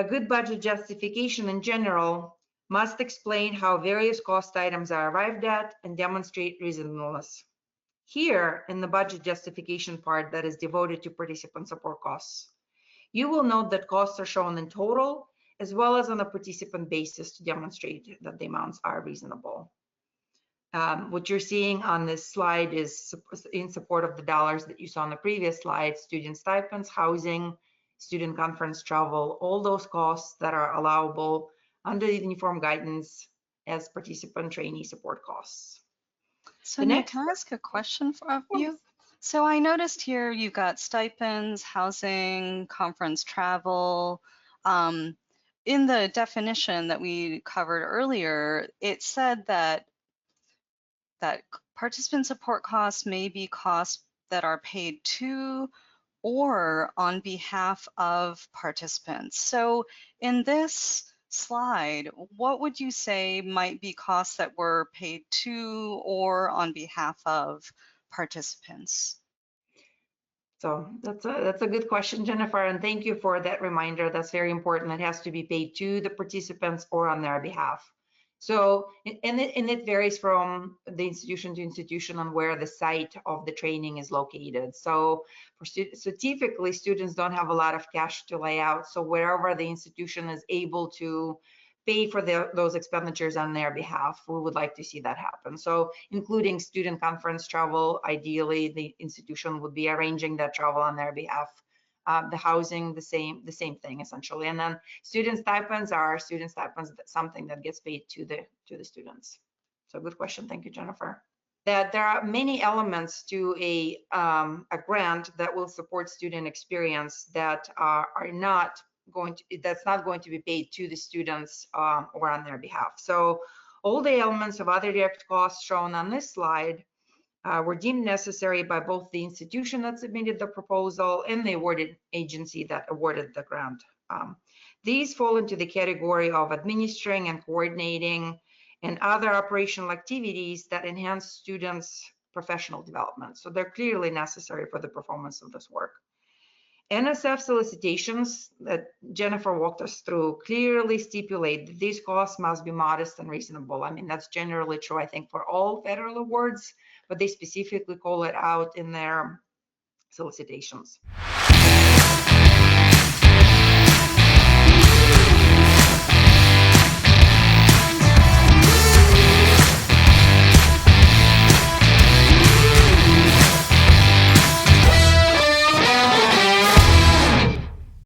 good budget justification in general must explain how various cost items are arrived at and demonstrate reasonableness. Here, in the budget justification part that is devoted to participant support costs, you will note that costs are shown in total as well as on a participant basis to demonstrate that the amounts are reasonable. What you're seeing on this slide is in support of the dollars that you saw on the previous slide: student stipends, housing, student conference travel, all those costs that are allowable under the uniform guidance as participant trainee support costs. Sonya, can I ask a question of you? So I noticed here you've got stipends, housing, conference travel. In the definition that we covered earlier, it said that participant support costs may be costs that are paid to or on behalf of participants. So in this slide, what would you say might be costs that were paid to or on behalf of participants? So that's a good question, Jennifer, and thank you for that reminder. That's very important. It has to be paid to the participants or on their behalf. So, and it varies from the institution to institution on where the site of the training is located. So, so typically students don't have a lot of cash to lay out. So wherever the institution is able to pay for those expenditures on their behalf, we would like to see that happen. So including student conference travel, ideally the institution would be arranging that travel on their behalf. The housing, the same thing essentially. And then student stipends are something that gets paid to the students. So good question, thank you, Jennifer. That there are many elements to a grant that will support student experience that that's not going to be paid to the students or on their behalf. So all the elements of other direct costs shown on this slide were deemed necessary by both the institution that submitted the proposal and the awarded agency that awarded the grant. These fall into the category of administering and coordinating and other operational activities that enhance students' professional development. So they're clearly necessary for the performance of this work. NSF solicitations that Jennifer walked us through clearly stipulate that these costs must be modest and reasonable. I mean, that's generally true, I think, for all federal awards, but they specifically call it out in their solicitations.